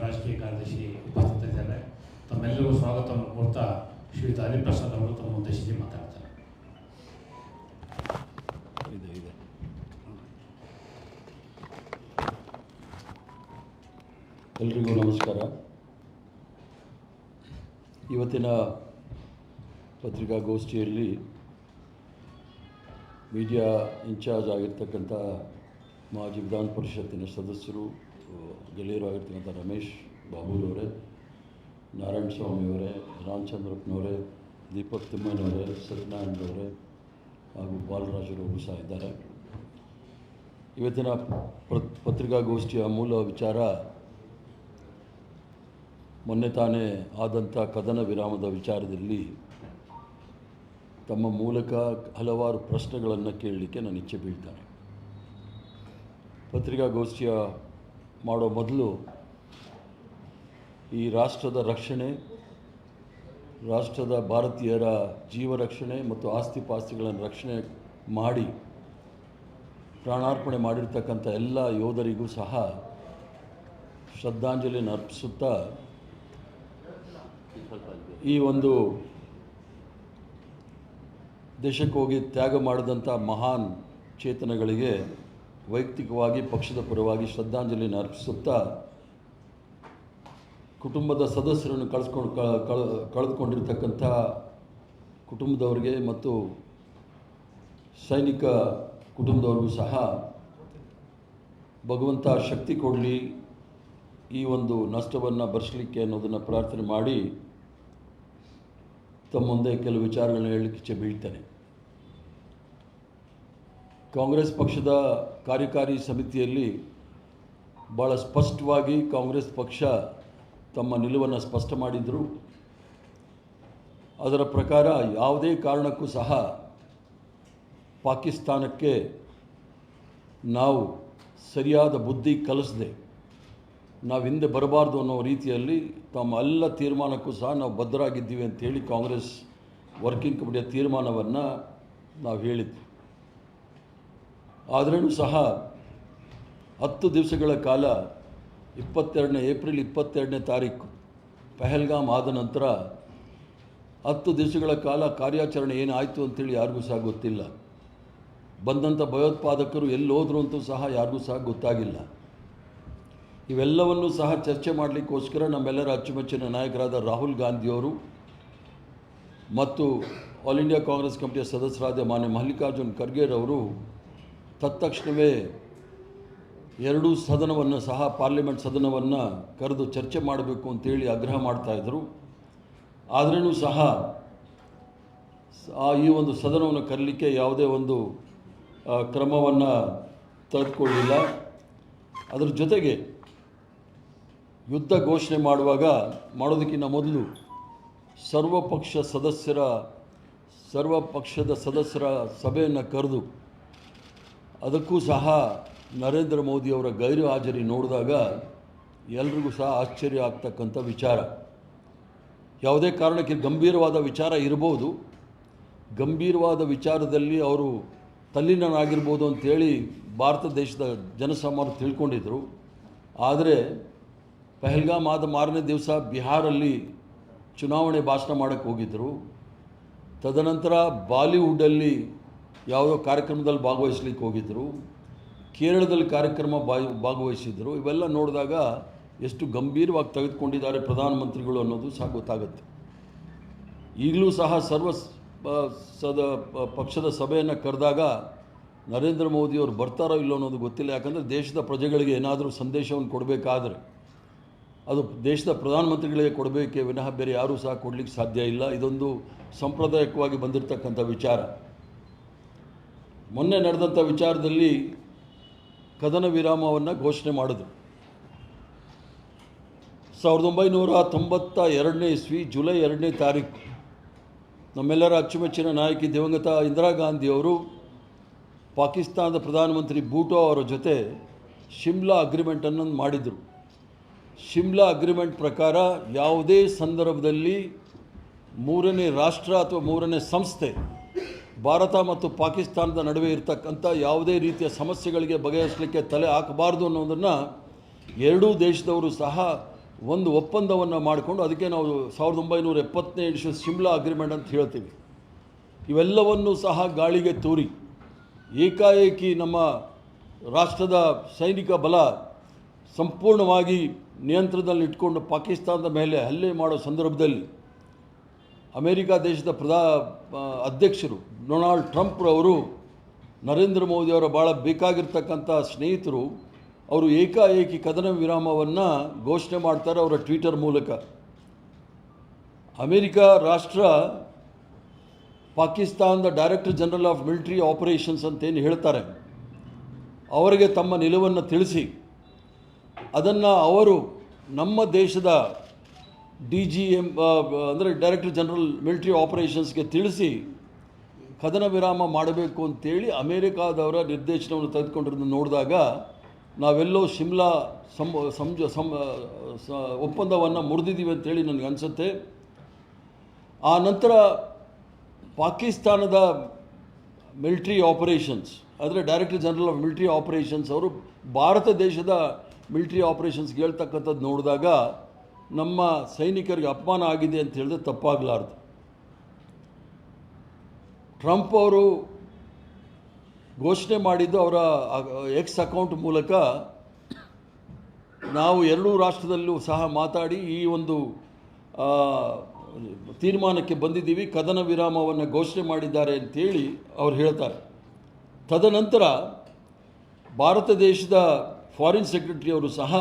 ರಾಜಕೀಯ ಕಾರ್ಯದರ್ಶಿ ಉಪಸ್ಥಿತರಿದ್ದಾರೆ. ತಮ್ಮೆಲ್ಲರಿಗೂ ಸ್ವಾಗತವನ್ನು ಕೋರ್ತಾ ಶ್ರೀಯುತ ಹರಿಪ್ರಸಾದ್ ಅವರು ತಮ್ಮ ಉದ್ದೇಶಿಸಿ ಮಾತಾಡ್ತಾರೆ. ಎಲ್ರಿಗೂ ನಮಸ್ಕಾರ. ಇವತ್ತಿನ ಪತ್ರಿಕಾಗೋಷ್ಠಿಯಲ್ಲಿ ಮೀಡಿಯಾ ಇನ್ಚಾರ್ಜ್ ಆಗಿರ್ತಕ್ಕಂಥ ಮಾಜಿ ವಿಧಾನ ಪರಿಷತ್ತಿನ ಸದಸ್ಯರು, ಗೆಳೆಯರು ಆಗಿರ್ತಕ್ಕಂಥ ರಮೇಶ್ ಬಾಬುರವರೇ, ನಾರಾಯಣ ಸ್ವಾಮಿಯವರೇ, ರಾಮಚಂದ್ರಪ್ಪನವರೇ, ದೀಪಕ್ ತಿಮ್ಮಣ್ಣವರೇ, ಸತ್ಯನಾರಾಯಣರವರೇ ಹಾಗೂ ಬಾಲರಾಜರವರು ಸಹ ಇದ್ದಾರೆ. ಇವತ್ತಿನ ಪತ್ರಿಕಾಗೋಷ್ಠಿಯ ಮೂಲ ವಿಚಾರ ಮೊನ್ನೆ ತಾನೇ ಆದಂಥ ಕದನ ವಿರಾಮದ ವಿಚಾರದಲ್ಲಿ ತಮ್ಮ ಮೂಲಕ ಹಲವಾರು ಪ್ರಶ್ನೆಗಳನ್ನು ಕೇಳಲಿಕ್ಕೆ ನಾನು ಇಚ್ಛೆ ಬೀಳ್ತಾನೆ. ಪತ್ರಿಕಾಗೋಷ್ಠಿಯ ಮಾಡೋ ಮೊದಲು ಈ ರಾಷ್ಟ್ರದ ರಕ್ಷಣೆ, ರಾಷ್ಟ್ರದ ಭಾರತೀಯರ ಜೀವ ರಕ್ಷಣೆ ಮತ್ತು ಆಸ್ತಿ ಪಾಸ್ತಿಗಳನ್ನು ರಕ್ಷಣೆ ಮಾಡಿ ಪ್ರಾಣಾರ್ಪಣೆ ಮಾಡಿರ್ತಕ್ಕಂಥ ಎಲ್ಲ ಯೋಧರಿಗೂ ಸಹ ಶ್ರದ್ಧಾಂಜಲಿಯನ್ನು ಅರ್ಪಿಸುತ್ತಾ ಈ ಒಂದು ದೇಶಕ್ಕೆ ಹೋಗಿ ತ್ಯಾಗ ಮಾಡಿದಂಥ ಮಹಾನ್ ಚೇತನಗಳಿಗೆ ವೈಯಕ್ತಿಕವಾಗಿ ಪಕ್ಷದ ಪರವಾಗಿ ಶ್ರದ್ಧಾಂಜಲಿಯನ್ನು ಅರ್ಪಿಸುತ್ತಾ ಕುಟುಂಬದ ಸದಸ್ಯರನ್ನು ಕಳೆದುಕೊಂಡಿರ್ತಕ್ಕಂಥ ಕುಟುಂಬದವರಿಗೆ ಮತ್ತು ಸೈನಿಕ ಕುಟುಂಬದವ್ರಿಗೂ ಸಹ ಭಗವಂತ ಶಕ್ತಿ ಕೊಡಲಿ, ಈ ಒಂದು ನಷ್ಟವನ್ನು ಭರಿಸಲಿಕ್ಕೆ ಅನ್ನೋದನ್ನು ಪ್ರಾರ್ಥನೆ ಮಾಡಿ ತಮ್ಮ ಮುಂದೆ ಕೆಲವು ವಿಚಾರಗಳನ್ನ ಹೇಳಲಿಕ್ಕೆ ಇಚ್ಛೆ ಬೀಳ್ತೇನೆ. ಕಾಂಗ್ರೆಸ್ ಪಕ್ಷದ ಕಾರ್ಯಕಾರಿ ಸಮಿತಿಯಲ್ಲಿ ಭಾಳ ಸ್ಪಷ್ಟವಾಗಿ ಕಾಂಗ್ರೆಸ್ ಪಕ್ಷ ತಮ್ಮ ನಿಲುವನ್ನು ಸ್ಪಷ್ಟ ಮಾಡಿದರು. ಅದರ ಪ್ರಕಾರ ಯಾವುದೇ ಕಾರಣಕ್ಕೂ ಸಹ ಪಾಕಿಸ್ತಾನಕ್ಕೆ ನಾವು ಸರಿಯಾದ ಬುದ್ಧಿ ಕಲಿಸದೆ ನಾವು ಹಿಂದೆ ಬರಬಾರ್ದು ಅನ್ನೋ ರೀತಿಯಲ್ಲಿ ತಮ್ಮ ಎಲ್ಲ ತೀರ್ಮಾನಕ್ಕೂ ಸಹ ನಾವು ಬದ್ಧರಾಗಿದ್ದೀವಿ ಅಂಥೇಳಿ ಕಾಂಗ್ರೆಸ್ ವರ್ಕಿಂಗ್ ಕಮಿಟಿಯ ತೀರ್ಮಾನವನ್ನು ನಾವು ಹೇಳಿದ್ವಿ. ಆದ್ರೂ ಸಹ 10 ದಿವಸಗಳ ಕಾಲ ಏಪ್ರಿಲ್ 22ನೇ ತಾರೀಕು ಪಹಲ್ಗಾಮ್ ಆದ ನಂತರ 10 ದಿವಸಗಳ ಕಾಲ ಕಾರ್ಯಾಚರಣೆ ಏನಾಯಿತು ಅಂಥೇಳಿ ಯಾರಿಗೂ ಸಹ ಗೊತ್ತಿಲ್ಲ. ಬಂದಂಥ ಭಯೋತ್ಪಾದಕರು ಎಲ್ಲಿ ಹೋದ್ರು ಅಂತೂ ಸಹ ಯಾರಿಗೂ ಸಹ ಗೊತ್ತಾಗಿಲ್ಲ. ಇವೆಲ್ಲವನ್ನೂ ಸಹ ಚರ್ಚೆ ಮಾಡಲಿಕ್ಕೋಸ್ಕರ ನಮ್ಮೆಲ್ಲರ ಅಚ್ಚುಮೆಚ್ಚಿನ ನಾಯಕರಾದ ರಾಹುಲ್ ಗಾಂಧಿಯವರು ಮತ್ತು ಆಲ್ ಇಂಡಿಯಾ ಕಾಂಗ್ರೆಸ್ ಕಮಿಟಿಯ ಸದಸ್ಯರಾದ ಮಾನ್ಯ ಮಲ್ಲಿಕಾರ್ಜುನ್ ಖರ್ಗೆರವರು ತತ್ಕ್ಷಣವೇ ಎರಡೂ ಸದನವನ್ನು ಸಹ ಪಾರ್ಲಿಮೆಂಟ್ ಸದನವನ್ನು ಕರೆದು ಚರ್ಚೆ ಮಾಡಬೇಕು ಅಂತೇಳಿ ಆಗ್ರಹ ಮಾಡ್ತಾಯಿದ್ರು. ಆದ್ರೂ ಸಹ ಈ ಒಂದು ಸದನವನ್ನು ಕರೀಲಿಕ್ಕೆ ಯಾವುದೇ ಒಂದು ಕ್ರಮವನ್ನು ತೆಗೆದುಕೊಳ್ಳಲಿಲ್ಲ. ಅದರ ಜೊತೆಗೆ ಯುದ್ಧ ಘೋಷಣೆ ಮಾಡೋದಕ್ಕಿಂತ ಮೊದಲು ಸರ್ವ ಪಕ್ಷದ ಸದಸ್ಯರ ಸಭೆಯನ್ನು ಕರೆದು ಅದಕ್ಕೂ ಸಹ ನರೇಂದ್ರ ಮೋದಿಯವರ ಗೈರು ಹಾಜರಿ ನೋಡಿದಾಗ ಎಲ್ರಿಗೂ ಸಹ ಆಶ್ಚರ್ಯ ಆಗ್ತಕ್ಕಂಥ ವಿಚಾರ. ಯಾವುದೇ ಕಾರಣಕ್ಕೆ ಗಂಭೀರವಾದ ವಿಚಾರ ಇರ್ಬೋದು, ಗಂಭೀರವಾದ ವಿಚಾರದಲ್ಲಿ ಅವರು ತಲ್ಲೀನರಾಗಿರ್ಬೋದು ಅಂಥೇಳಿ ಭಾರತ ದೇಶದ ಜನಸಾಮಾನ್ಯರು ತಿಳ್ಕೊಂಡಿದ್ರು. ಆದರೆ ಪಹಲ್ಗಾಮ್ ಆದ ಮಾರನೇ ದಿವಸ ಬಿಹಾರಲ್ಲಿ ಚುನಾವಣೆ ಭಾಷಣ ಮಾಡೋಕ್ಕೆ ಹೋಗಿದ್ದರು. ತದನಂತರ ಬಾಲಿವುಡ್ಡಲ್ಲಿ ಯಾವುದೋ ಕಾರ್ಯಕ್ರಮದಲ್ಲಿ ಭಾಗವಹಿಸ್ಲಿಕ್ಕೆ ಹೋಗಿದ್ದರು. ಕೇರಳದಲ್ಲಿ ಕಾರ್ಯಕ್ರಮ ಭಾಗವಹಿಸಿದ್ರು. ಇವೆಲ್ಲ ನೋಡಿದಾಗ ಎಷ್ಟು ಗಂಭೀರವಾಗಿ ತೆಗೆದುಕೊಂಡಿದ್ದಾರೆ ಪ್ರಧಾನಮಂತ್ರಿಗಳು ಅನ್ನೋದು ಸಹ ಗೊತ್ತಾಗುತ್ತೆ. ಈಗಲೂ ಸಹ ಪಕ್ಷದ ಸಭೆಯನ್ನು ಕರೆದಾಗ ನರೇಂದ್ರ ಮೋದಿಯವರು ಬರ್ತಾರೋ ಇಲ್ಲೋ ಅನ್ನೋದು ಗೊತ್ತಿಲ್ಲ. ಯಾಕಂದರೆ ದೇಶದ ಪ್ರಜೆಗಳಿಗೆ ಏನಾದರೂ ಸಂದೇಶವನ್ನು ಕೊಡಬೇಕಾದ್ರೆ ಅದು ದೇಶದ ಪ್ರಧಾನಮಂತ್ರಿಗಳಿಗೆ ಕೊಡಬೇಕೇ ವಿನಃ ಬೇರೆ ಯಾರೂ ಸಹ ಕೊಡಲಿಕ್ಕೆ ಸಾಧ್ಯ ಇಲ್ಲ. ಇದೊಂದು ಸಾಂಪ್ರದಾಯಿಕವಾಗಿ ಬಂದಿರತಕ್ಕಂಥ ವಿಚಾರ. ಮೊನ್ನೆ ನಡೆದಂಥ ವಿಚಾರದಲ್ಲಿ ಕದನ ವಿರಾಮವನ್ನು ಘೋಷಣೆ ಮಾಡಿದ್ರು. 1992ನೇ ಇಸ್ವಿ ಜುಲೈ 2ನೇ ತಾರೀಕು ನಮ್ಮೆಲ್ಲರ ಅಚ್ಚುಮೆಚ್ಚಿನ ನಾಯಕಿ ದಿವಂಗತ ಇಂದಿರಾ ಗಾಂಧಿಯವರು ಪಾಕಿಸ್ತಾನದ ಪ್ರಧಾನಮಂತ್ರಿ ಭೂಟೋ ಅವರ ಜೊತೆ ಶಿಮ್ಲಾ ಅಗ್ರಿಮೆಂಟನ್ನು ಮಾಡಿದರು. ಶಿಮ್ಲಾ ಅಗ್ರಿಮೆಂಟ್ ಪ್ರಕಾರ ಯಾವುದೇ ಸಂದರ್ಭದಲ್ಲಿ ಮೂರನೇ ರಾಷ್ಟ್ರ ಅಥವಾ ಮೂರನೇ ಸಂಸ್ಥೆ ಭಾರತ ಮತ್ತು ಪಾಕಿಸ್ತಾನದ ನಡುವೆ ಇರತಕ್ಕಂಥ ಯಾವುದೇ ರೀತಿಯ ಸಮಸ್ಯೆಗಳಿಗೆ ಬಗೆಹರಿಸಲಿಕ್ಕೆ ತಲೆ ಹಾಕಬಾರ್ದು ಅನ್ನೋದನ್ನು ಎರಡೂ ದೇಶದವರು ಸಹ ಒಂದು ಒಪ್ಪಂದವನ್ನು ಮಾಡಿಕೊಂಡು ಅದಕ್ಕೆ ನಾವು 1977 ಶಿಮ್ಲಾ ಅಗ್ರಿಮೆಂಟ್ ಅಂತ ಹೇಳ್ತೀವಿ. ಇವೆಲ್ಲವನ್ನೂ ಸಹ ಗಾಳಿಗೆ ತೂರಿ ಏಕಾಏಕಿ ನಮ್ಮ ರಾಷ್ಟ್ರದ ಸೈನಿಕ ಬಲ ಸಂಪೂರ್ಣವಾಗಿ ನಿಯಂತ್ರಣದಲ್ಲಿ ಇಟ್ಕೊಂಡು ಪಾಕಿಸ್ತಾನದ ಮೇಲೆ ಹಲ್ಲೆ ಮಾಡೋ ಸಂದರ್ಭದಲ್ಲಿ ಅಮೇರಿಕಾ ದೇಶದ ಅಧ್ಯಕ್ಷರು ಡೊನಾಲ್ಡ್ ಟ್ರಂಪ್ರವರು ನರೇಂದ್ರ ಮೋದಿಯವರ ಭಾಳ ಬೇಕಾಗಿರ್ತಕ್ಕಂಥ ಸ್ನೇಹಿತರು ಅವರು ಏಕಾಏಕಿ ಕದನ ವಿರಾಮವನ್ನು ಘೋಷಣೆ ಮಾಡ್ತಾರೆ ಅವರ ಟ್ವಿಟರ್ ಮೂಲಕ. ಅಮೇರಿಕಾ ರಾಷ್ಟ್ರ ಪಾಕಿಸ್ತಾನದ director general of military operations ಅಂತೇನು ಹೇಳ್ತಾರೆ ಅವರಿಗೆ ತಮ್ಮ ನಿಲುವನ್ನು ತಿಳಿಸಿ ಅದನ್ನು ಅವರು ನಮ್ಮ ದೇಶದ DGM ಅಂದರೆ ಡೈರೆಕ್ಟರ್ ಜನರಲ್ ಮಿಲಿಟರಿ ಆಪರೇಷನ್ಸ್ಗೆ ತಿಳಿಸಿ ಕದನ ವಿರಾಮ ಮಾಡಬೇಕು ಅಂತೇಳಿ ಅಮೇರಿಕಾದವರ ನಿರ್ದೇಶನವನ್ನು ತೆಗೆದುಕೊಂಡಿರೋದನ್ನು ನೋಡಿದಾಗ ನಾವೆಲ್ಲೋ ಶಿಮ್ಲಾ ಒಪ್ಪಂದವನ್ನು ಮುರಿದಿದ್ದೀವಿ ಅಂತೇಳಿ ನನಗೆ ಅನಿಸುತ್ತೆ. ಆ ನಂತರ ಪಾಕಿಸ್ತಾನದ ಮಿಲಿಟರಿ ಆಪರೇಷನ್ಸ್ ಅಂದರೆ director general of military operations ಅವರು ಭಾರತ ದೇಶದ ಮಿಲಿಟರಿ ಆಪರೇಷನ್ಸ್ಗೆ ಹೇಳ್ತಕ್ಕಂಥದ್ದು ನೋಡಿದಾಗ ನಮ್ಮ ಸೈನಿಕರಿಗೆ ಅಪಮಾನ ಆಗಿದೆ ಅಂತ ಹೇಳಿದ್ರೆ ತಪ್ಪಾಗಲಾರ್ದು. ಟ್ರಂಪ್ ಅವರು ಘೋಷಣೆ ಮಾಡಿದ್ದು ಅವರ ಎಕ್ಸ್ ಅಕೌಂಟ್ ಮೂಲಕ ನಾವು ಎರಡೂ ರಾಷ್ಟ್ರದಲ್ಲೂ ಸಹ ಮಾತಾಡಿ ಈ ಒಂದು ತೀರ್ಮಾನಕ್ಕೆ ಬಂದಿದ್ದೀವಿ, ಕದನ ವಿರಾಮವನ್ನು ಘೋಷಣೆ ಮಾಡಿದ್ದಾರೆ ಅಂತೇಳಿ ಅವ್ರು ಹೇಳ್ತಾರೆ. ತದನಂತರ ಭಾರತ ದೇಶದ ಫಾರಿನ್ ಸೆಕ್ರೆಟರಿ ಅವರು ಸಹ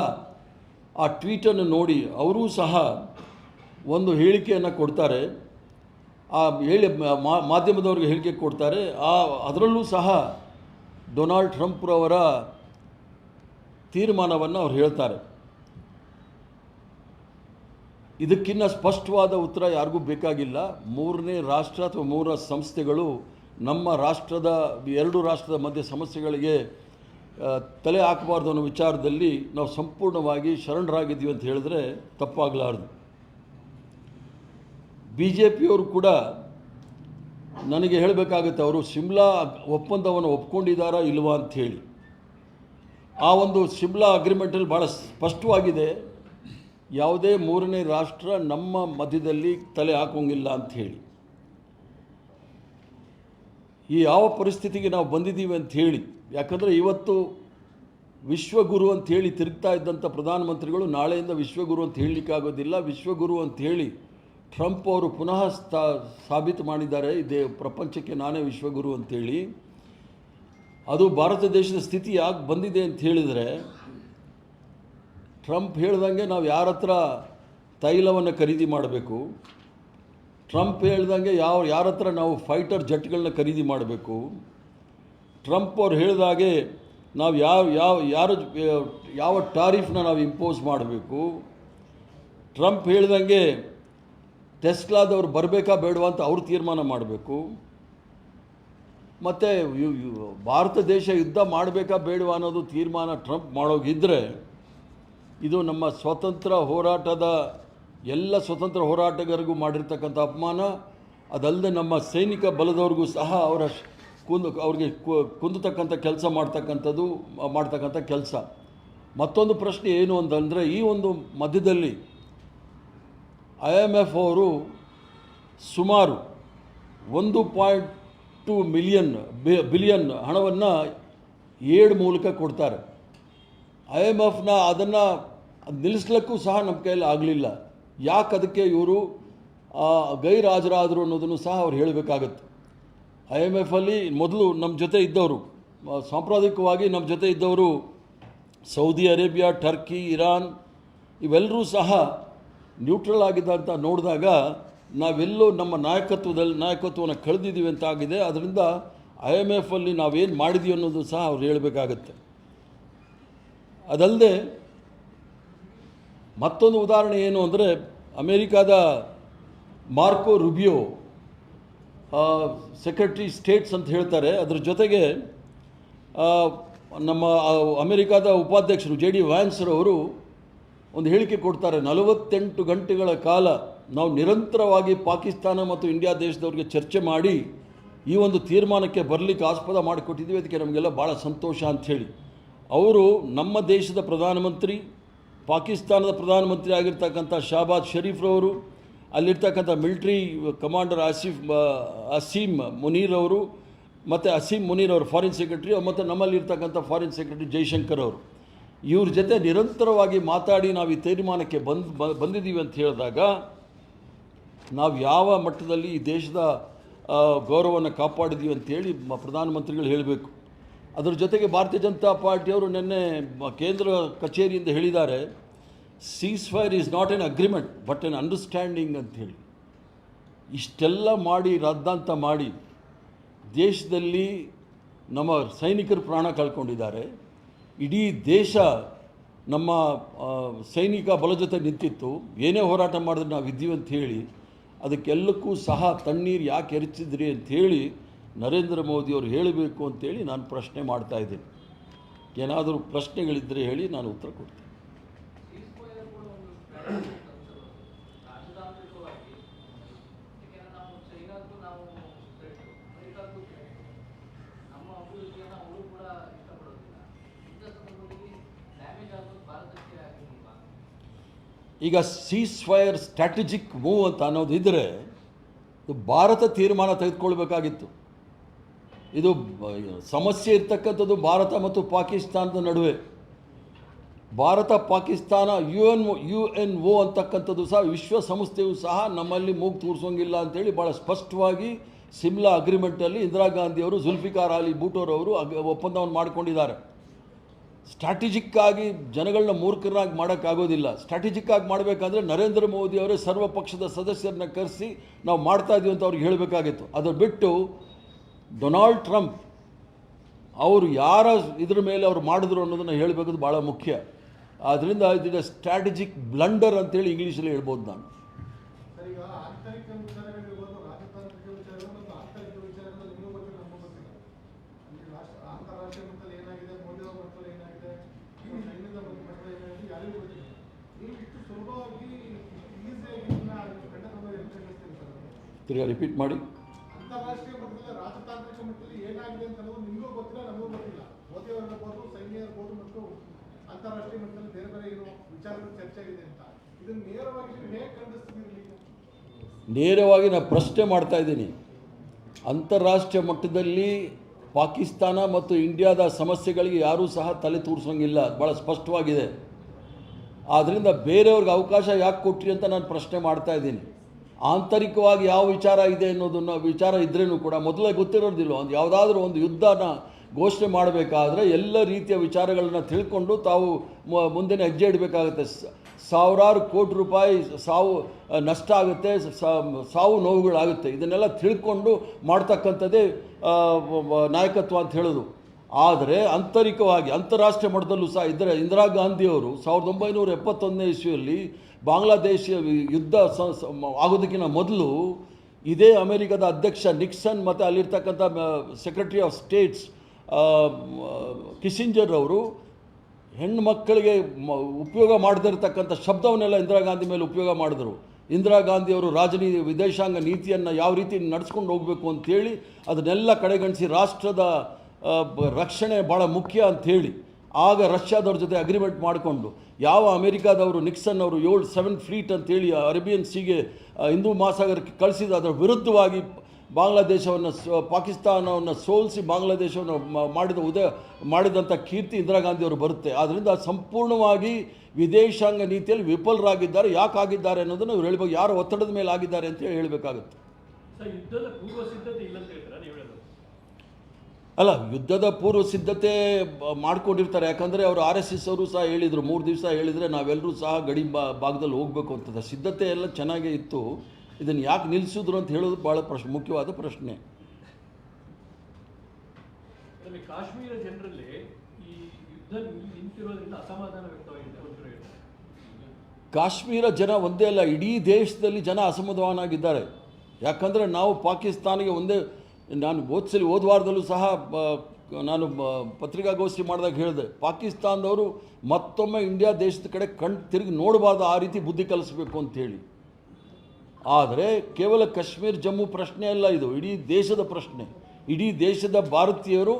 ಆ ಟ್ವೀಟನ್ನು ನೋಡಿ ಅವರೂ ಸಹ ಒಂದು ಹೇಳಿಕೆಯನ್ನು ಕೊಡ್ತಾರೆ. ಆ ಮಾಧ್ಯಮದವ್ರಿಗೆ ಹೇಳಿಕೆ ಕೊಡ್ತಾರೆ. ಅದರಲ್ಲೂ ಸಹ ಡೊನಾಲ್ಡ್ ಟ್ರಂಪ್ರವರ ತೀರ್ಮಾನವನ್ನು ಅವ್ರು ಹೇಳ್ತಾರೆ. ಇದಕ್ಕಿಂತ ಸ್ಪಷ್ಟವಾದ ಉತ್ತರ ಯಾರಿಗೂ ಬೇಕಾಗಿಲ್ಲ. ಮೂರನೇ ರಾಷ್ಟ್ರ ಅಥವಾ ಮೂರನೇ ಸಂಸ್ಥೆಗಳು ನಮ್ಮ ರಾಷ್ಟ್ರದ ಎರಡು ರಾಷ್ಟ್ರದ ಮಧ್ಯೆ ಸಮಸ್ಯೆಗಳಿಗೆ ತಲೆ ಹಾಕಬಾರ್ದು ಅನ್ನೋ ವಿಚಾರದಲ್ಲಿ ನಾವು ಸಂಪೂರ್ಣವಾಗಿ ಶರಣರಾಗಿದ್ದೀವಿ ಅಂತ ಹೇಳಿದ್ರೆ ತಪ್ಪಾಗಲಾರ್ದು. BJPಯವರು ಕೂಡ ನನಗೆ ಹೇಳಬೇಕಾಗುತ್ತೆ ಅವರು ಶಿಮ್ಲಾ ಒಪ್ಪಂದವನ್ನು ಒಪ್ಕೊಂಡಿದ್ದಾರಾ ಇಲ್ವಾ ಅಂಥೇಳಿ. ಆ ಒಂದು ಶಿಮ್ಲಾ ಅಗ್ರಿಮೆಂಟಲ್ಲಿ ಭಾಳ ಸ್ಪಷ್ಟವಾಗಿದೆ, ಯಾವುದೇ ಮೂರನೇ ರಾಷ್ಟ್ರ ನಮ್ಮ ಮಧ್ಯದಲ್ಲಿ ತಲೆ ಹಾಕೋಂಗಿಲ್ಲ ಅಂಥೇಳಿ. ಈ ಯಾವ ಪರಿಸ್ಥಿತಿಗೆ ನಾವು ಬಂದಿದ್ದೀವಿ ಅಂಥೇಳಿ, ಯಾಕಂದರೆ ಇವತ್ತು ವಿಶ್ವಗುರು ಅಂಥೇಳಿ ತಿರುಗ್ತಾ ಇದ್ದಂಥ ಪ್ರಧಾನಮಂತ್ರಿಗಳು ನಾಳೆಯಿಂದ ವಿಶ್ವಗುರು ಅಂತ ಹೇಳಲಿಕ್ಕಾಗೋದಿಲ್ಲ. ವಿಶ್ವಗುರು ಅಂಥೇಳಿ ಟ್ರಂಪ್ ಅವರು ಪುನಃ ಸಾಬೀತು ಮಾಡಿದ್ದಾರೆ, ಇದೇ ಪ್ರಪಂಚಕ್ಕೆ ನಾನೇ ವಿಶ್ವಗುರು ಅಂಥೇಳಿ. ಅದು ಭಾರತ ದೇಶದ ಸ್ಥಿತಿ ಯಾಕೆ ಬಂದಿದೆ ಅಂತ ಹೇಳಿದರೆ, ಟ್ರಂಪ್ ಹೇಳ್ದಂಗೆ ನಾವು ಯಾರ ಹತ್ರ ತೈಲವನ್ನು ಖರೀದಿ ಮಾಡಬೇಕು, ಟ್ರಂಪ್ ಹೇಳ್ದಂಗೆ ಯಾರ ಹತ್ರ ನಾವು ಫೈಟರ್ ಜೆಟ್ಗಳನ್ನ ಖರೀದಿ ಮಾಡಬೇಕು, ಟ್ರಂಪ್ ಅವ್ರು ಹೇಳಿದಾಗೆ ನಾವು ಯಾವ ಟಾರಿಫ್ನ ನಾವು ಇಂಪೋಸ್ ಮಾಡಬೇಕು, ಟ್ರಂಪ್ ಹೇಳ್ದಂಗೆ ಟೆಸ್ಲಾದವ್ರು ಬರಬೇಕಾ ಬೇಡವಾ ಅಂತ ಅವ್ರು ತೀರ್ಮಾನ ಮಾಡಬೇಕು, ಮತ್ತು ಭಾರತ ದೇಶ ಯುದ್ಧ ಮಾಡಬೇಕಾ ಬೇಡವಾ ಅನ್ನೋದು ತೀರ್ಮಾನ ಟ್ರಂಪ್ ಮಾಡೋಗಿದ್ದರೆ ಇದು ನಮ್ಮ ಸ್ವತಂತ್ರ ಹೋರಾಟದ ಎಲ್ಲ ಸ್ವತಂತ್ರ ಹೋರಾಟಗಾರರಿಗೂ ಮಾಡಿರ್ತಕ್ಕಂಥ ಅಪಮಾನ. ಅದಲ್ಲದೆ ನಮ್ಮ ಸೈನಿಕ ಬಲದವ್ರಿಗೂ ಸಹ ಅವ್ರಿಗೆ ಕುಂದತಕ್ಕಂಥ ಕೆಲಸ ಮಾಡ್ತಕ್ಕಂಥ ಕೆಲಸ. ಮತ್ತೊಂದು ಪ್ರಶ್ನೆ ಏನು ಅಂತಂದರೆ, ಈ ಒಂದು ಮಧ್ಯದಲ್ಲಿ IMF ಅವರು ಸುಮಾರು 1.2 ಬಿಲಿಯನ್ ಹಣವನ್ನು ಏಡ್ ಮೂಲಕ ಕೊಡ್ತಾರೆ. IMFನ ಅದನ್ನು ನಿಲ್ಲಿಸ್ಲಿಕ್ಕೂ ಸಹ ನಮ್ಮ ಕೈಯಲ್ಲಿ ಆಗಲಿಲ್ಲ. ಯಾಕೆ ಅದಕ್ಕೆ ಇವರು ಗೈರಾಜರಾದರು ಅನ್ನೋದನ್ನು ಸಹ ಅವ್ರು ಹೇಳಬೇಕಾಗತ್ತೆ. IMFಲ್ಲಿ ಮೊದಲು ನಮ್ಮ ಜೊತೆ ಇದ್ದವರು, ಸಾಂಪ್ರದಾಯಿಕವಾಗಿ ನಮ್ಮ ಜೊತೆ ಇದ್ದವರು ಸೌದಿ ಅರೇಬಿಯಾ, ಟರ್ಕಿ, ಇರಾನ್ ಇವೆಲ್ಲರೂ ಸಹ ನ್ಯೂಟ್ರಲ್ ಆಗಿದ್ದಂತ ನೋಡಿದಾಗ ನಾವೆಲ್ಲೋ ನಮ್ಮ ನಾಯಕತ್ವವನ್ನು ಕಳೆದಿದ್ದೀವಿ ಅಂತ ಆಗಿದೆ. ಅದರಿಂದ IMFಲ್ಲಿ ನಾವೇನು ಮಾಡಿದ್ದೀವಿ ಅನ್ನೋದು ಸಹ ಅವ್ರು ಹೇಳಬೇಕಾಗತ್ತೆ. ಅದಲ್ಲದೆ ಮತ್ತೊಂದು ಉದಾಹರಣೆ ಏನು ಅಂದರೆ, ಅಮೇರಿಕಾದ ಮಾರ್ಕೋ ರುಬಿಯೋ ಸೆಕ್ರೆಟರಿ ಸ್ಟೇಟ್ಸ್ ಅಂತ ಹೇಳ್ತಾರೆ, ಅದರ ಜೊತೆಗೆ ನಮ್ಮ ಅಮೇರಿಕಾದ ಉಪಾಧ್ಯಕ್ಷರು JD ವ್ಯಾನ್ಸ್ರವರು ಒಂದು ಹೇಳಿಕೆ ಕೊಡ್ತಾರೆ. 48 ಗಂಟೆಗಳ ಕಾಲ ನಾವು ನಿರಂತರವಾಗಿ ಪಾಕಿಸ್ತಾನ ಮತ್ತು ಇಂಡಿಯಾ ದೇಶದವ್ರಿಗೆ ಚರ್ಚೆ ಮಾಡಿ ಈ ಒಂದು ತೀರ್ಮಾನಕ್ಕೆ ಬರಲಿಕ್ಕೆ ಆಸ್ಪದ ಮಾಡಿಕೊಟ್ಟಿದ್ದೀವಿ, ಅದಕ್ಕೆ ನಮಗೆಲ್ಲ ಭಾಳ ಸಂತೋಷ ಅಂಥೇಳಿ. ಅವರು ನಮ್ಮ ದೇಶದ ಪ್ರಧಾನಮಂತ್ರಿ, ಪಾಕಿಸ್ತಾನದ ಪ್ರಧಾನಮಂತ್ರಿ ಆಗಿರ್ತಕ್ಕಂಥ ಶಹಬಾಜ್ ಶರೀಫ್ರವರು, ಅಲ್ಲಿರ್ತಕ್ಕಂಥ ಮಿಲಿಟ್ರಿ ಕಮಾಂಡರ್ ಅಸೀಮ್ ಮುನೀರ್ ಅವರು, ಮತ್ತು ಅಸೀಮ್ ಮುನೀರ್ ಅವರು ಫಾರಿನ್ ಸೆಕ್ರೆಟರಿ, ಮತ್ತು ನಮ್ಮಲ್ಲಿರ್ತಕ್ಕಂಥ ಫಾರಿನ್ ಸೆಕ್ರೆಟರಿ ಜೈಶಂಕರ್ ಅವರು, ಇವ್ರ ಜೊತೆ ನಿರಂತರವಾಗಿ ಮಾತಾಡಿ ನಾವು ಈ ತೀರ್ಮಾನಕ್ಕೆ ಬಂದಿದ್ದೀವಿ ಅಂತ ಹೇಳಿದಾಗ ನಾವು ಯಾವ ಮಟ್ಟದಲ್ಲಿ ಈ ದೇಶದ ಗೌರವವನ್ನು ಕಾಪಾಡಿದ್ದೀವಿ ಅಂತೇಳಿ ಪ್ರಧಾನಮಂತ್ರಿಗಳು ಹೇಳಬೇಕು. ಅದರ ಜೊತೆಗೆ ಭಾರತೀಯ ಜನತಾ ಪಾರ್ಟಿಯವರು ನಿನ್ನೆ ಕೇಂದ್ರ ಕಚೇರಿಯಿಂದ ಹೇಳಿದ್ದಾರೆ, seize fire is not an agreement but N understanding ಅಂಥೇಳಿ. ಇಷ್ಟೆಲ್ಲ ಮಾಡಿ ರದ್ದಾಂತ ಮಾಡಿ ದೇಶದಲ್ಲಿ ನಮ್ಮ ಸೈನಿಕರು ಪ್ರಾಣ ಕಳ್ಕೊಂಡಿದ್ದಾರೆ. ಇಡೀ ದೇಶ ನಮ್ಮ ಸೈನಿಕ ಬಲ ಜೊತೆ ನಿಂತಿತ್ತು. ಏನೇ ಹೋರಾಟ ಮಾಡಿದ್ರೆ ನಾವು ಇದ್ದೀವಿ ಅಂತ ಹೇಳಿ ಅದಕ್ಕೆಲ್ಲಕ್ಕೂ ಸಹ ತಣ್ಣೀರು ಯಾಕೆ ಎರಚಿದ್ರಿ ಅಂಥೇಳಿ ನರೇಂದ್ರ ಮೋದಿಯವರು ಹೇಳಬೇಕು ಅಂತೇಳಿ ನಾನು ಪ್ರಶ್ನೆ ಮಾಡ್ತಾಯಿದ್ದೀನಿ. ಏನಾದರೂ ಪ್ರಶ್ನೆಗಳಿದ್ದರೆ ಹೇಳಿ, ನಾನು ಉತ್ತರ ಕೊಡ್ತೀನಿ. ಈಗ ಸೀಸ್ ಫೈರ್ ಸ್ಟ್ರಾಟಜಿಕ್ ಮೂವ್ ಅಂತ ಅನ್ನೋದಿದ್ದರೆ ಭಾರತ ತೀರ್ಮಾನ ತೆಗೆದುಕೊಳ್ಬೇಕಾಗಿತ್ತು. ಇದು ಸಮಸ್ಯೆ ಇರ್ತಕ್ಕಂಥದ್ದು ಭಾರತ ಮತ್ತು ಪಾಕಿಸ್ತಾನದ ನಡುವೆ. Bharat Pakistan U N O ಅಂತಕ್ಕಂಥದ್ದು ಸಹ ವಿಶ್ವಸಂಸ್ಥೆಯು ಸಹ ನಮ್ಮಲ್ಲಿ ಮೂಗು ತೂರಿಸೋಂಗಿಲ್ಲ ಅಂಥೇಳಿ ಭಾಳ ಸ್ಪಷ್ಟವಾಗಿ ಸಿಮ್ಲಾ ಅಗ್ರಿಮೆಂಟಲ್ಲಿ ಇಂದಿರಾ ಗಾಂಧಿಯವರು, ಜುಲ್ಫಿಕಾರ್ ಅಲಿ ಭೂಟೋರವರು ಒಪ್ಪಂದವನ್ನು ಮಾಡಿಕೊಂಡಿದ್ದಾರೆ. ಸ್ಟ್ರಾಟಜಿಕ್ಕಾಗಿ ಜನಗಳನ್ನ ಮೂರ್ಖರಾಗಿ ಮಾಡೋಕ್ಕಾಗೋದಿಲ್ಲ. ಸ್ಟ್ರಾಟಜಿಕ್ಕಾಗಿ ಮಾಡಬೇಕಾದ್ರೆ ನರೇಂದ್ರ ಮೋದಿಯವರೇ ಸರ್ವ ಪಕ್ಷದ ಸದಸ್ಯರನ್ನ ಕರೆಸಿ ನಾವು ಮಾಡ್ತಾ ಇದ್ದೀವಿ ಅಂತ ಅವ್ರಿಗೆ ಹೇಳಬೇಕಾಗಿತ್ತು. ಅದರ ಬಿಟ್ಟು ಡೊನಾಲ್ಡ್ ಟ್ರಂಪ್ ಅವರು ಯಾರ ಇದ್ರ ಮೇಲೆ ಅವ್ರು ಮಾಡಿದ್ರು ಅನ್ನೋದನ್ನು ಹೇಳಬೇಕದು ಭಾಳ ಮುಖ್ಯ. ಆದ್ದರಿಂದ ಇದು ಸ್ಟ್ರಾಟಜಿಕ್ ಬ್ಲಂಡರ್ ಅಂತೇಳಿ ಇಂಗ್ಲೀಷಲ್ಲಿ ಹೇಳ್ಬೋದು ನಾನು. ತಿರ್ಗಾ ರಿಪೀಟ್ ಮಾಡಿ. ಅಂತಾರಾಷ್ಟ್ರೀಯ ಮಟ್ಟದಲ್ಲಿ ರಾಜತಾಂತ್ರಿಕ ಮಟ್ಟದಲ್ಲಿ ಏನಾಗಿದೆ ಅಂತ ನಿಮಗೂ ಗೊತ್ತಿಲ್ಲ, ನಮಗೂ ಗೊತ್ತಿಲ್ಲ. ಮೋದಿ ಅವರಿರ್ಬೋದು, ಸೈನ್ಯ ಇರ್ಬೋದು, ಮತ್ತು ಅಂತಾರಾಷ್ಟ್ರೀಯ ಮಟ್ಟದಲ್ಲಿ ಬೇರೆ ಬೇರೆ ಇರೋ ವಿಚಾರಗಳು ಚರ್ಚೆ ಆಗಿದೆ ಅಂತ ಇದನ್ನು ನೇರವಾಗಿ ನೀವು ಹೇಗೆ ಖಂಡಿಸ್ತಿದ್ದೀರಿ? ನೇರವಾಗಿ ನಾನು ಪ್ರಶ್ನೆ ಮಾಡ್ತಾ ಇದ್ದೀನಿ. ಅಂತಾರಾಷ್ಟ್ರೀಯ ಮಟ್ಟದಲ್ಲಿ ಪಾಕಿಸ್ತಾನ ಮತ್ತು ಇಂಡಿಯಾದ ಸಮಸ್ಯೆಗಳಿಗೆ ಯಾರೂ ಸಹ ತಲೆ ತೂರಿಸೋಂಗಿಲ್ಲ, ಭಾಳ ಸ್ಪಷ್ಟವಾಗಿದೆ. ಆದ್ದರಿಂದ ಬೇರೆಯವ್ರಿಗೆ ಅವಕಾಶ ಯಾಕೆ ಕೊಟ್ರಿ ಅಂತ ನಾನು ಪ್ರಶ್ನೆ ಮಾಡ್ತಾ ಇದ್ದೀನಿ. ಆಂತರಿಕವಾಗಿ ಯಾವ ವಿಚಾರ ಇದೆ ಅನ್ನೋದನ್ನು ವಿಚಾರ ಇದ್ರೂ ಕೂಡ ಮೊದಲೇ ಗೊತ್ತಿರೋದಿಲ್ಲ. ಒಂದು ಯಾವುದಾದ್ರೂ ಒಂದು ಯುದ್ಧನ ಘೋಷಣೆ ಮಾಡಬೇಕಾದ್ರೆ ಎಲ್ಲ ರೀತಿಯ ವಿಚಾರಗಳನ್ನ ತಿಳ್ಕೊಂಡು ತಾವು ಮುಂದಿನ ಹೆಜ್ಜೆ ಇಡಬೇಕಾಗುತ್ತೆ. ಸಾವಿರಾರು ಕೋಟಿ ರೂಪಾಯಿ ನಷ್ಟ ಆಗುತ್ತೆ, ಸಾವು ನೋವುಗಳಾಗುತ್ತೆ. ಇದನ್ನೆಲ್ಲ ತಿಳ್ಕೊಂಡು ಮಾಡ್ತಕ್ಕಂಥದ್ದೇ ನಾಯಕತ್ವ ಅಂತ ಹೇಳೋದು. ಆದರೆ ಆಂತರಿಕವಾಗಿ ಅಂತಾರಾಷ್ಟ್ರೀಯ ಮಟ್ಟದಲ್ಲೂ ಸಹ ಇದ್ದರೆ ಇಂದಿರಾ ಗಾಂಧಿಯವರು 1971ನೇ ಇಸ್ವಿಯಲ್ಲಿ ಬಾಂಗ್ಲಾದೇಶ ಯುದ್ಧ ಆಗೋದಕ್ಕಿಂತ ಮೊದಲು ಇದೇ ಅಮೆರಿಕದ ಅಧ್ಯಕ್ಷ ನಿಕ್ಸನ್ ಮತ್ತು ಅಲ್ಲಿರ್ತಕ್ಕಂಥ ಸೆಕ್ರೆಟರಿ ಆಫ್ ಸ್ಟೇಟ್ಸ್ ಕಿಸಿಂಜರ್ ಅವರು ಹೆಣ್ಣು ಮಕ್ಕಳಿಗೆ ಉಪಯೋಗ ಮಾಡದಿರ್ತಕ್ಕಂಥ ಶಬ್ದವನ್ನೆಲ್ಲ ಇಂದಿರಾ ಗಾಂಧಿ ಮೇಲೆ ಉಪಯೋಗ ಮಾಡಿದ್ರು. ಇಂದಿರಾ ಗಾಂಧಿಯವರು ವಿದೇಶಾಂಗ ನೀತಿಯನ್ನು ಯಾವ ರೀತಿ ನಡೆಸ್ಕೊಂಡು ಹೋಗಬೇಕು ಅಂಥೇಳಿ ಅದನ್ನೆಲ್ಲ ಕಡೆಗಣಿಸಿ ರಾಷ್ಟ್ರದ ರಕ್ಷಣೆ ಭಾಳ ಮುಖ್ಯ ಅಂಥೇಳಿ ಆಗ ರಷ್ಯಾದವ್ರ ಜೊತೆ ಅಗ್ರಿಮೆಂಟ್ ಮಾಡಿಕೊಂಡು ಯಾವ ಅಮೆರಿಕಾದವರು ನಿಕ್ಸನ್ ಅವರು 7 ಫ್ಲೀಟ್ ಅಂತೇಳಿ ಅರೇಬಿಯನ್ ಸೀಗೆ ಹಿಂದೂ ಮಹಾಸಾಗರಕ್ಕೆ ಕಳಿಸಿದ ಅದರ ವಿರುದ್ಧವಾಗಿ ಬಾಂಗ್ಲಾದೇಶವನ್ನು ಪಾಕಿಸ್ತಾನವನ್ನು ಸೋಲಿಸಿ ಬಾಂಗ್ಲಾದೇಶವನ್ನು ಮಾಡಿದಂಥ ಕೀರ್ತಿ ಇಂದಿರಾ ಗಾಂಧಿಯವರು ಬರುತ್ತೆ. ಆದ್ದರಿಂದ ಸಂಪೂರ್ಣವಾಗಿ ವಿದೇಶಾಂಗ ನೀತಿಯಲ್ಲಿ ವಿಫಲರಾಗಿದ್ದಾರೆ. ಯಾಕಾಗಿದ್ದಾರೆ ಅನ್ನೋದನ್ನು ಇವ್ರು ಹೇಳ್ಬೇಕು. ಯಾರು ಒತ್ತಡದ ಮೇಲೆ ಆಗಿದ್ದಾರೆ ಅಂತ ಹೇಳಬೇಕಾಗುತ್ತೆ. ಅಲ್ಲ, ಯುದ್ಧದ ಪೂರ್ವ ಸಿದ್ಧತೆ ಮಾಡ್ಕೊಂಡಿರ್ತಾರೆ. ಯಾಕಂದರೆ ಅವರು RSS ಅವರು ಸಹ ಹೇಳಿದರು, 3 ದಿವಸ ಹೇಳಿದರೆ ನಾವೆಲ್ಲರೂ ಸಹ ಗಡಿ ಭಾಗದಲ್ಲಿ ಹೋಗಬೇಕು ಅಂತದ ಸಿದ್ಧತೆ ಎಲ್ಲ ಚೆನ್ನಾಗೇ ಇತ್ತು. ಇದನ್ನು ಯಾಕೆ ನಿಲ್ಲಿಸಿದ್ರು ಅಂತ ಹೇಳೋದು ಭಾಳ ಮುಖ್ಯವಾದ ಪ್ರಶ್ನೆ. ಕಾಶ್ಮೀರ ಜನರಲ್ಲಿ ಈ ಯುದ್ಧ ನಿಂತಿರೋದ್ರಿಂದ ಅಸಮಾಧಾನ ವ್ಯಕ್ತವಾಗಿದೆ. ಕಾಶ್ಮೀರ ಜನ ಒಂದೇ ಅಲ್ಲ, ಇಡೀ ದೇಶದಲ್ಲಿ ಜನ ಅಸಮಾಧಾನವಾಗಿದ್ದಾರೆ. ಯಾಕಂದರೆ ನಾವು ಪಾಕಿಸ್ತಾನಿಗೆ ಒಂದೇ, ನಾನು ಹೋದ ವಾರದಲ್ಲೂ ಸಹ ನಾನು ಪತ್ರಿಕಾಗೋಷ್ಠಿ ಮಾಡಿದಾಗ ಹೇಳಿದೆ, ಪಾಕಿಸ್ತಾನದವರು ಮತ್ತೊಮ್ಮೆ ಇಂಡಿಯಾ ದೇಶದ ಕಡೆ ತಿರುಗಿ ನೋಡಬಾರ್ದು, ಆ ರೀತಿ ಬುದ್ಧಿ ಕಲಿಸ್ಬೇಕು ಅಂಥೇಳಿ. ಆದರೆ ಕೇವಲ ಕಾಶ್ಮೀರ ಜಮ್ಮು ಪ್ರಶ್ನೆ ಅಲ್ಲ, ಇದು ಇಡೀ ದೇಶದ ಪ್ರಶ್ನೆ. ಇಡೀ ದೇಶದ ಭಾರತೀಯರು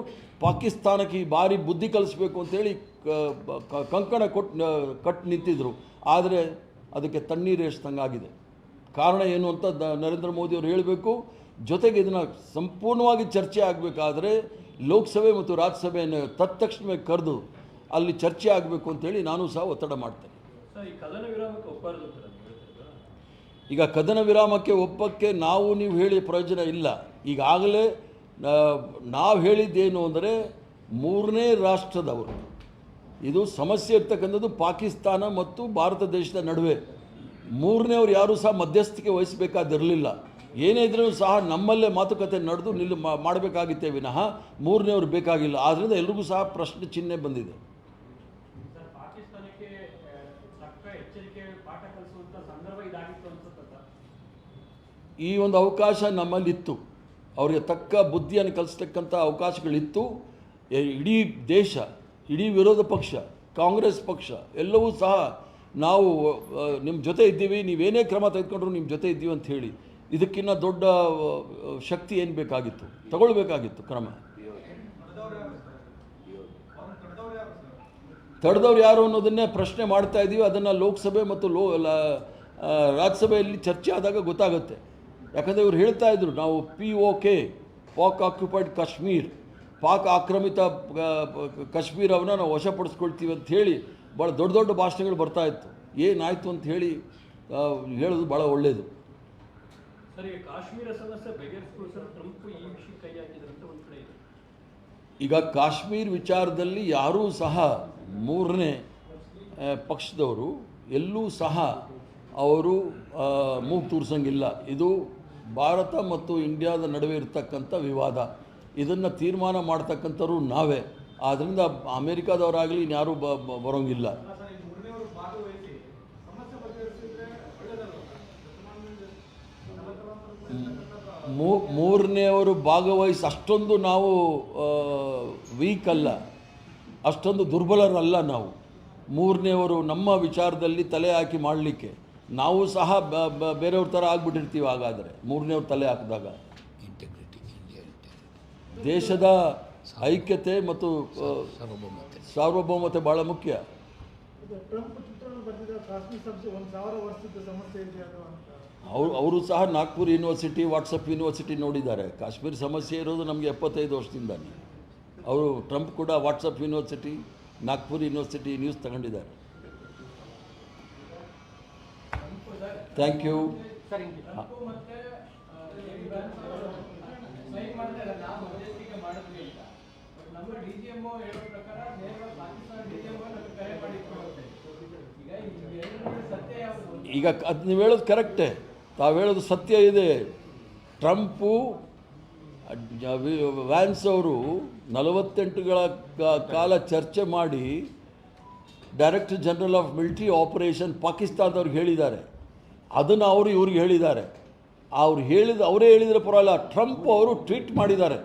ಪಾಕಿಸ್ತಾನಕ್ಕೆ ಈ ಬಾರಿ ಬುದ್ಧಿ ಕಲಿಸ್ಬೇಕು ಅಂತೇಳಿ ಕಂಕಣ ಕಟ್ಟು ನಿಂತಿದ್ರು. ಆದರೆ ಅದಕ್ಕೆ ತಣ್ಣೀರು ಎಷ್ಟಂಗಾಗಿದೆ. ಕಾರಣ ಏನು ಅಂತ ನರೇಂದ್ರ ಮೋದಿ ಅವರು ಹೇಳಬೇಕು. ಜೊತೆಗೆ ಇದನ್ನು ಸಂಪೂರ್ಣವಾಗಿ ಚರ್ಚೆ ಆಗಬೇಕಾದ್ರೆ ಲೋಕಸಭೆ ಮತ್ತು ರಾಜ್ಯಸಭೆಯನ್ನು ತತ್ಕ್ಷಣವೇ ಕರೆದು ಅಲ್ಲಿ ಚರ್ಚೆ ಆಗಬೇಕು ಅಂತೇಳಿ ನಾನು ಸಹ ಒತ್ತಡ ಮಾಡ್ತೇನೆ. ಈ ಕದನ ವಿರಾಮಕ್ಕೆ ಒಪ್ಪಾರದು ಈಗ ಕದನ ವಿರಾಮಕ್ಕೆ ಒಪ್ಪಕ್ಕೆ ನೀವು ಹೇಳಿ ಪ್ರಯೋಜನ ಇಲ್ಲ. ಈಗಾಗಲೇ ನಾವು ಹೇಳಿದ್ದೇನು ಅಂದರೆ ಮೂರನೇ ರಾಷ್ಟ್ರದವರು, ಇದು ಸಮಸ್ಯೆ ಇರ್ತಕ್ಕಂಥದ್ದು ಪಾಕಿಸ್ತಾನ ಮತ್ತು ಭಾರತ ದೇಶದ ನಡುವೆ. ಮೂರನೇವ್ರು ಯಾರೂ ಸಹ ಮಧ್ಯಸ್ಥಿಕೆ ವಹಿಸಬೇಕಾದಿರಲಿಲ್ಲ. ಏನೇ ಇದ್ರೂ ಸಹ ನಮ್ಮಲ್ಲೇ ಮಾತುಕತೆ ನಡೆದು ಮಾಡಬೇಕಾಗಿತ್ತೇ ವಿನಃ ಮೂರನೇವ್ರು ಬೇಕಾಗಿಲ್ಲ. ಆದ್ದರಿಂದ ಎಲ್ರಿಗೂ ಸಹ ಪ್ರಶ್ನೆ ಚಿಹ್ನೆ ಬಂದಿದೆ. ಈ ಒಂದು ಅವಕಾಶ ನಮ್ಮಲ್ಲಿತ್ತು. ಅವರಿಗೆ ತಕ್ಕ ಬುದ್ಧಿಯನ್ನು ಕಲಿಸ್ತಕ್ಕಂಥ ಅವಕಾಶಗಳಿತ್ತು. ಇಡೀ ದೇಶ, ಇಡೀ ವಿರೋಧ ಪಕ್ಷ, ಕಾಂಗ್ರೆಸ್ ಪಕ್ಷ ಎಲ್ಲವೂ ಸಹ ನಾವು ನಿಮ್ಮ ಜೊತೆ ಇದ್ದೀವಿ, ನೀವೇನೇ ಕ್ರಮ ತೆಗೆದುಕೊಂಡ್ರು ನಿಮ್ಮ ಜೊತೆ ಇದ್ದೀವಿ ಅಂತ ಹೇಳಿ, ಇದಕ್ಕಿಂತ ದೊಡ್ಡ ಶಕ್ತಿ ಏನು ಬೇಕಾಗಿತ್ತು? ತಗೊಳ್ಬೇಕಾಗಿತ್ತು ಕ್ರಮ. ತಡೆದವ್ರು ಯಾರು ಅನ್ನೋದನ್ನೇ ಪ್ರಶ್ನೆ ಮಾಡ್ತಾ ಇದ್ದೀವಿ. ಅದನ್ನು ಲೋಕಸಭೆ ಮತ್ತು ರಾಜ್ಯಸಭೆಯಲ್ಲಿ ಚರ್ಚೆ ಆದಾಗ ಗೊತ್ತಾಗುತ್ತೆ. ಯಾಕಂದರೆ ಇವರು ಹೇಳ್ತಾ ಇದ್ರು, ನಾವು POK, ಪಾಕ್ ಆಕ್ಯುಪೈಡ್ ಕಾಶ್ಮೀರ್, ಪಾಕ್ ಆಕ್ರಮಿತ ಕಾಶ್ಮೀರವನ್ನು ನಾವು ವಶಪಡಿಸ್ಕೊಳ್ತೀವಿ ಅಂತ ಹೇಳಿ ಭಾಳ ದೊಡ್ಡ ದೊಡ್ಡ ಭಾಷಣಗಳು ಬರ್ತಾಯಿತ್ತು. ಏನಾಯಿತು ಅಂತ ಹೇಳಿ ಹೇಳೋದು ಭಾಳ ಒಳ್ಳೆಯದು. ಸರಿ, ಕಾಶ್ಮೀರ ಸಮಸ್ಯೆ ಬಗೆಹರಿಸಿಕೊಳ್ಳಲು ಟ್ರಂಪ್ ಈ ವಿಷಯ ಕೈ ಹಾಕಿದ್ರಂತ ಒಂದು ಕಡೆ ಇದೆ. ಈಗ ಕಾಶ್ಮೀರ್ ವಿಚಾರದಲ್ಲಿ ಯಾರೂ ಸಹ ಮೂರನೇ ಪಕ್ಷದವರು ಎಲ್ಲೂ ಸಹ ಅವರು ಮೂಗು ತೂರ್ಸಂಗಿಲ್ಲ. ಇದು ಭಾರತ ಮತ್ತು ಇಂಡಿಯಾದ ನಡುವೆ ಇರತಕ್ಕಂಥ ವಿವಾದ. ಇದನ್ನು ತೀರ್ಮಾನ ಮಾಡ್ತಕ್ಕಂಥವ್ರು ನಾವೇ. ಆದ್ದರಿಂದ ಅಮೇರಿಕಾದವರಾಗಲಿ ಇನ್ಯಾರೂ ಬರೋಂಗಿಲ್ಲ. ಮೂರನೆಯವರು ಭಾಗವಹಿಸಿ ಅಷ್ಟೊಂದು ನಾವು ವೀಕ್ ಅಲ್ಲ, ಅಷ್ಟೊಂದು ದುರ್ಬಲರಲ್ಲ ನಾವು. ಮೂರನೆಯವರು ನಮ್ಮ ವಿಚಾರದಲ್ಲಿ ತಲೆ ಹಾಕಿ ಮಾಡಲಿಕ್ಕೆ ನಾವು ಸಹ ಬೇರೆಯವ್ರ ಥರ ಆಗ್ಬಿಟ್ಟಿರ್ತೀವಿ. ಹಾಗಾದರೆ ಮೂರನೇವ್ರ ತಲೆ ಹಾಕಿದಾಗ ದೇಶದ ಐಕ್ಯತೆ ಮತ್ತು ಸಾರ್ವಭೌಮತೆ ಭಾಳ ಮುಖ್ಯ. ಅವರು ಸಹ ನಾಗ್ಪುರ್ ಯೂನಿವರ್ಸಿಟಿ, ವಾಟ್ಸಪ್ ಯೂನಿವರ್ಸಿಟಿ ನೋಡಿದ್ದಾರೆ. ಕಾಶ್ಮೀರ ಸಮಸ್ಯೆ ಇರೋದು ನಮಗೆ 75 ವರ್ಷದಿಂದಾನೆ. ಅವರು ಟ್ರಂಪ್ ಕೂಡ WhatsApp university, Nagpur university news ತಗೊಂಡಿದ್ದಾರೆ. Thank you. ಈಗ ಅದು ನೀವು ಹೇಳೋದು ಕರೆಕ್ಟೇ, ತಾವು ಹೇಳೋದು ಸತ್ಯ ಇದೆ. ಟ್ರಂಪು ವ್ಯಾನ್ಸ್ ಅವರು 48ಗಳ ಕಾಲ ಚರ್ಚೆ ಮಾಡಿ director general of military operation ಪಾಕಿಸ್ತಾನದವ್ರಿಗೆ ಹೇಳಿದ್ದಾರೆ. ಅದನ್ನು ಅವರು ಇವ್ರಿಗೆ ಹೇಳಿದ್ದಾರೆ. ಅವರೇ ಹೇಳಿದರೆ ಪರವಾಗಿಲ್ಲ. ಟ್ರಂಪ್ ಅವರು ಟ್ವೀಟ್ ಮಾಡಿದ್ದಾರೆ,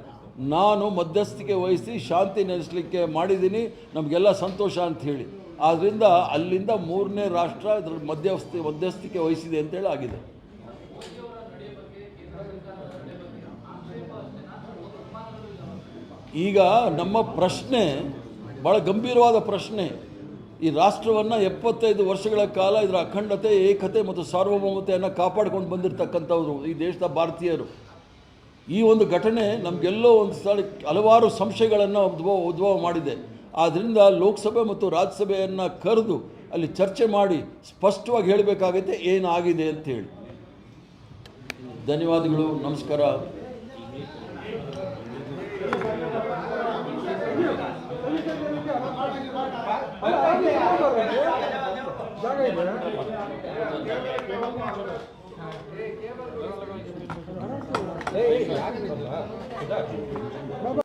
ನಾನು ಮಧ್ಯಸ್ಥಿಕೆ ವಹಿಸಿ ಶಾಂತಿ ನೆಲೆಸಲಿಕ್ಕೆ ಮಾಡಿದ್ದೀನಿ, ನಮಗೆಲ್ಲ ಸಂತೋಷ ಅಂತ ಹೇಳಿ. ಆದ್ದರಿಂದ ಅಲ್ಲಿಂದ ಮೂರನೇ ರಾಷ್ಟ್ರ ಇದರ ಮಧ್ಯಸ್ಥಿಕೆ ವಹಿಸಿದೆ ಅಂತೇಳಿ ಆಗಿದೆ. ಈಗ ನಮ್ಮ ಪ್ರಶ್ನೆ ಭಾಳ ಗಂಭೀರವಾದ ಪ್ರಶ್ನೆ. ಈ ರಾಷ್ಟ್ರವನ್ನು 75 ವರ್ಷಗಳ ಕಾಲ ಇದರ ಅಖಂಡತೆ, ಏಕತೆ ಮತ್ತು ಸಾರ್ವಭೌಮತೆಯನ್ನು ಕಾಪಾಡ್ಕೊಂಡು ಬಂದಿರತಕ್ಕಂಥವ್ರು ಈ ದೇಶದ ಭಾರತೀಯರು. ಈ ಒಂದು ಘಟನೆ ನಮಗೆಲ್ಲೋ ಒಂದು ಸ್ಥಳ ಹಲವಾರು ಸಂಶಯಗಳನ್ನು ಉದ್ಭವ ಮಾಡಿದೆ. ಆದ್ದರಿಂದ ಲೋಕಸಭೆ ಮತ್ತು ರಾಜ್ಯಸಭೆಯನ್ನು ಕರೆದು ಅಲ್ಲಿ ಚರ್ಚೆ ಮಾಡಿ ಸ್ಪಷ್ಟವಾಗಿ ಹೇಳಬೇಕಾಗುತ್ತೆ ಏನಾಗಿದೆ ಅಂತೇಳಿ. ಧನ್ಯವಾದಗಳು, ನಮಸ್ಕಾರ. ಬಾಬಾ